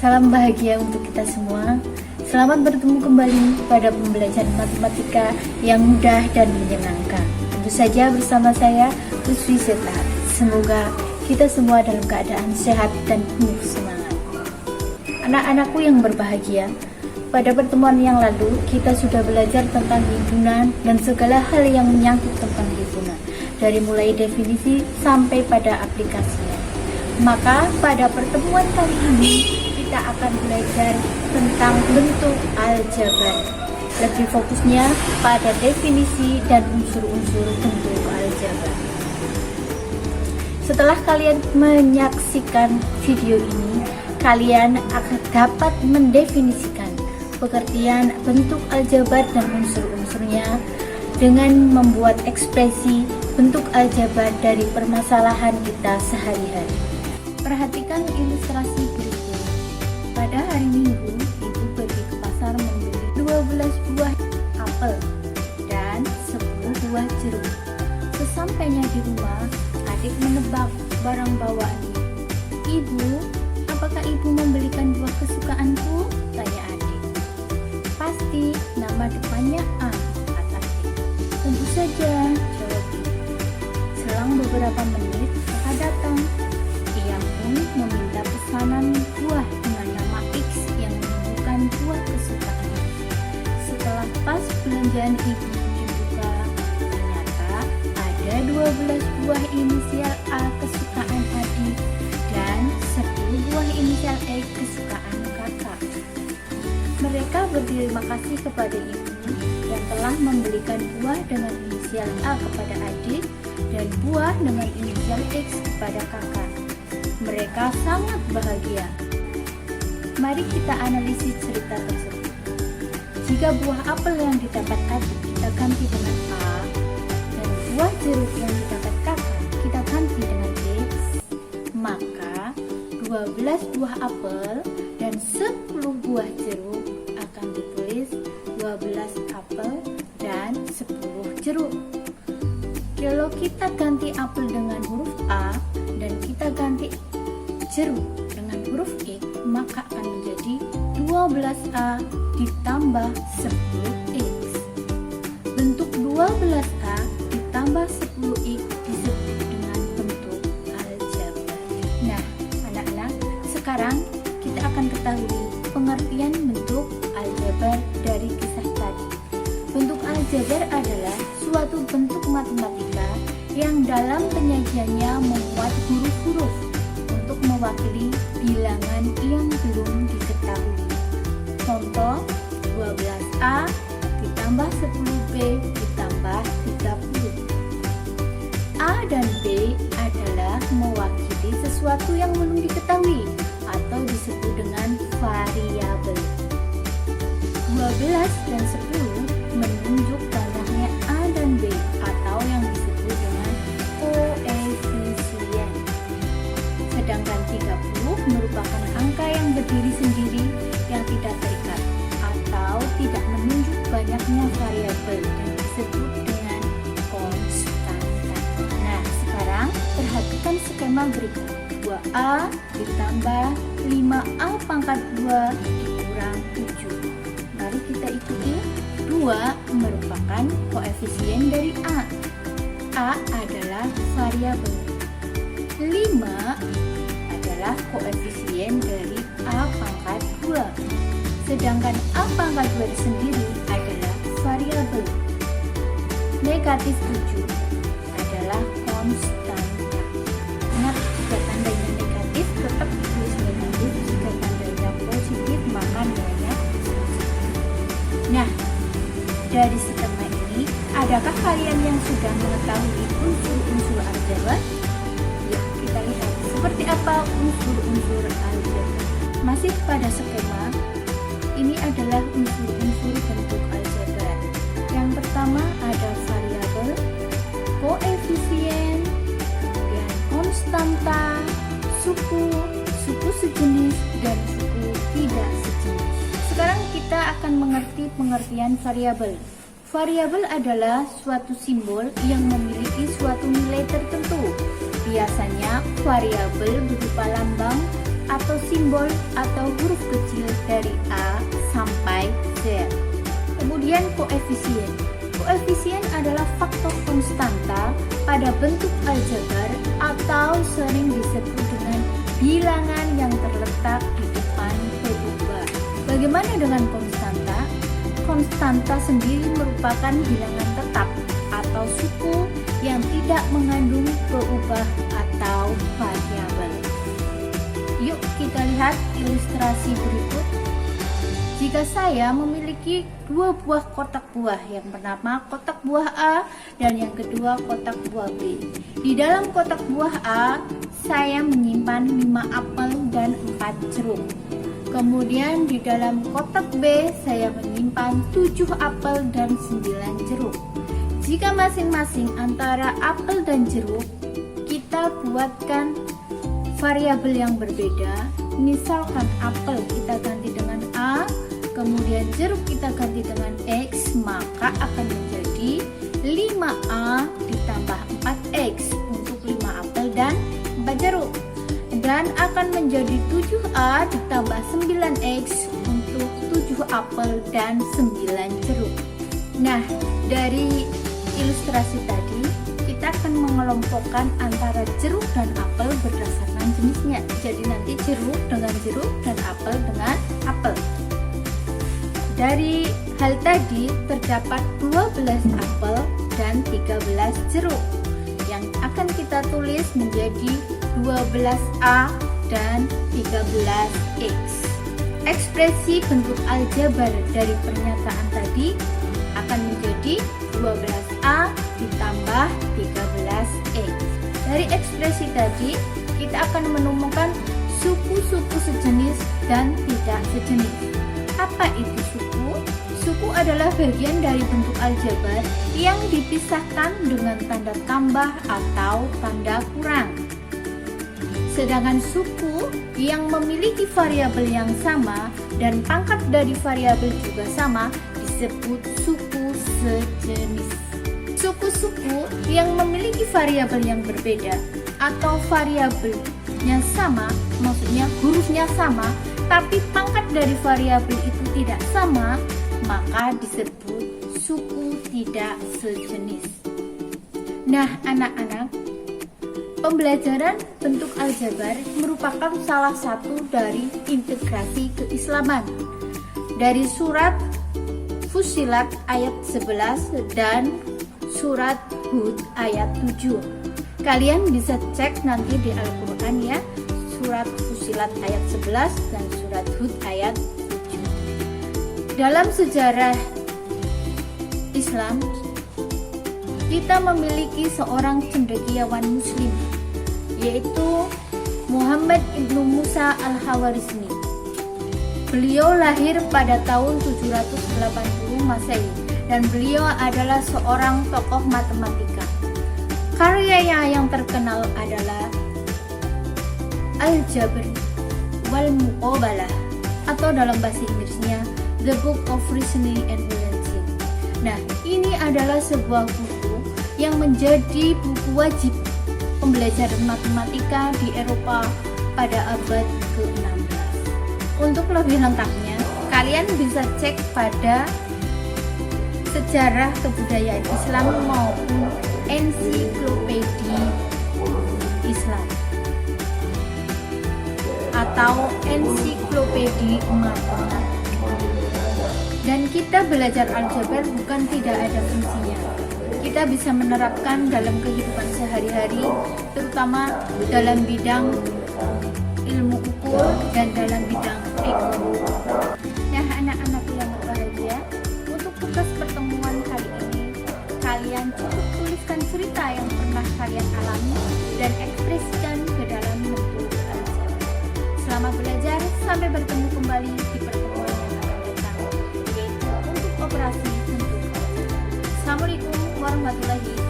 Salam bahagia untuk kita semua. Selamat bertemu kembali pada pembelajaran matematika yang mudah dan menyenangkan. Tentu saja bersama saya, Lutfi Zeta. Semoga kita semua dalam keadaan sehat dan penuh semangat. Anak-anakku yang berbahagia, pada pertemuan yang lalu kita sudah belajar tentang himpunan dan segala hal yang menyangkut tentang himpunan, dari mulai definisi sampai pada aplikasinya. Maka pada pertemuan kali ini kita akan belajar tentang bentuk aljabar. Lebih fokusnya pada definisi dan unsur-unsur bentuk aljabar. Setelah kalian menyaksikan video ini, kalian akan dapat mendefinisikan pengertian bentuk aljabar dan unsur-unsurnya dengan membuat ekspresi bentuk aljabar dari permasalahan kita sehari-hari. Perhatikan ilustrasi berikut. Pada hari Minggu, ibu pergi ke pasar membeli 12 buah apel dan 10 buah jeruk. Sesampainya di rumah, adik menebak barang bawaannya. "Ibu, apakah ibu membelikan buah kesukaanku?" tanya adik. "Pasti, nama depannya A," kata adik. "Tentu saja," jawab ibu. Selang beberapa menit, kakak datang. Ia pun meminta pesanan buah dengan nama X yang menunjukkan buah kesukaannya. Setelah tas belanjaan ibu dibuka, ternyata ada 12 buah inisial A kesukaan adik dan 10 buah inisial E kesukaan kakak. Mereka berterima kasih kepada ibu yang telah membelikan buah dengan inisial A kepada adik dan buah dengan inisial X kepada kakak. Mereka sangat bahagia. Mari kita analisis cerita tersebut. Jika buah apel yang didapat adik kita ganti dengan A dan buah jeruk yang didapat kakak kita ganti dengan X, maka 12 buah apel dan 10 buah jeruk akan ditulis 12 apel dan 10 jeruk. Kalau kita ganti apel dengan huruf A dan kita ganti jeruk dengan huruf X, maka akan menjadi 12A ditambah 10X. Bentuk 12A ditambah 10X disebut dengan bentuk aljabar. Nah, anak-anak, sekarang kita akan ketahui pengertian bentuk aljabar dari kisah tadi. Bentuk aljabar adalah suatu bentuk matematika yang dalam penyajiannya memuat huruf-huruf untuk mewakili bilangan yang belum diketahui. Contoh, 12A ditambah 10B ditambah 30. A dan B adalah mewakili sesuatu yang belum diketahui atau disebut dengan variabel. 12 dan 10 menunjuk banyaknya A dan B atau yang disebut dengan koefisien. Sedangkan 30 merupakan angka yang berdiri sendiri yang tidak terikat atau tidak menunjuk banyaknya variabel dan disebut dengan konstanta. Nah, sekarang perhatikan skema berikut. 2A ditambah 5A pangkat 2 dikurang 7. Mari kita ikuti. 2 merupakan koefisien dari A. A adalah variabel. 5 adalah koefisien dari A pangkat 2. Sedangkan A pangkat 2 sendiri adalah variabel. Negatif 7 adalah konstanta. Ingat, jika tandanya negatif tetap ditulis negatif, jika tandanya positif maka nilainya positif. Nah, dari skema ini, adakah kalian yang sudah mengetahui unsur-unsur aljabar? Ya, kita lihat seperti apa unsur-unsur aljabar. Masih pada skema, ini adalah unsur-unsur bentuk aljabar. Yang pertama ada variabel, koefisien, kemudian konstanta, suku sejenis, dan suku tidak sejenis. Sekarang kita akan mengerti pengertian variabel. Variabel adalah suatu simbol yang memiliki suatu nilai tertentu. Biasanya variabel berupa lambang, atau simbol atau huruf kecil dari A sampai Z. Kemudian koefisien. Koefisien adalah faktor konstanta pada bentuk aljabar atau sering disebut dengan bilangan yang terletak di depan perubahan. Bagaimana dengan konstanta? Konstanta sendiri merupakan bilangan tetap atau suku yang tidak mengandung perubahan atau variabel. Yuk kita lihat ilustrasi berikut. Jika saya memiliki dua buah kotak buah, yang pertama kotak buah A dan yang kedua kotak buah B. Di dalam kotak buah A, saya menyimpan 5 apel dan 4 jeruk. Kemudian di dalam kotak B, saya menyimpan 7 apel dan 9 jeruk. Jika masing-masing antara apel dan jeruk, kita buatkan variabel yang berbeda. Misalkan apel kita ganti dengan A, kemudian jeruk kita ganti dengan X, maka akan menjadi 5A ditambah 4X untuk 5 apel dan 4 jeruk. Dan akan menjadi 7A ditambah 9X untuk 7 apel dan 9 jeruk. Nah, dari ilustrasi tadi, kita akan mengelompokkan antara jeruk dan apel berdasarkan jenisnya. Jadi nanti jeruk dengan jeruk dan apel dengan apel. Dari hal tadi terdapat 12 apel dan 13 jeruk yang akan kita tulis menjadi 12A dan 13X. Ekspresi bentuk aljabar dari pernyataan tadi akan menjadi 12A ditambah 13X. Dari ekspresi tadi, kita akan menemukan suku-suku sejenis dan tidak sejenis. Apa itu suku? Suku adalah bagian dari bentuk aljabar yang dipisahkan dengan tanda tambah atau tanda kurang. Sedangkan suku yang memiliki variabel yang sama dan pangkat dari variabel juga sama disebut suku sejenis. Suku-suku yang memiliki variabel yang berbeda atau variabelnya sama, maksudnya hurufnya sama, tapi pangkat dari variabel itu tidak sama, maka disebut suku tidak sejenis. Nah, anak-anak, pembelajaran bentuk aljabar merupakan salah satu dari integrasi keislaman. Dari surat Fussilat ayat 11 dan surat Hud ayat 7. Kalian bisa cek nanti di Al-Quran ya, surat Fussilat ayat 11 dan surat Hud ayat 7. Dalam sejarah Islam, kita memiliki seorang cendekiawan muslim, yaitu Muhammad ibnu Musa al-Khawarizmi. Beliau lahir pada tahun 780 Masehi dan beliau adalah seorang tokoh matematika. Karyanya yang terkenal adalah Al-Jabr wal Muqabalah, atau dalam bahasa Inggrisnya The Book of Reasoning and Balancing. Nah, ini adalah sebuah buku yang menjadi buku wajib pembelajaran matematika di Eropa pada abad ke-16. Untuk lebih lengkapnya, kalian bisa cek pada sejarah kebudayaan Islam maupun ensiklopedia Islam atau ensiklopedia matematika. Dan kita belajar aljabar bukan tidak ada fungsinya. Kita bisa menerapkan dalam kehidupan sehari-hari, terutama dalam bidang ilmu ukur dan dalam bidang ekonomi. Nah, anak-anak yang berbahagia, untuk tugas pertemuan kali ini, kalian cukup tuliskan cerita yang pernah kalian alami dan ekspresikan ke dalam bentuk aljabar. Selamat belajar, sampai bertemu kembali di pertemuan yang akan datang, yaitu untuk operasi bentuk aljabar. Assalamualaikum warahmatullahi wabarakatuh.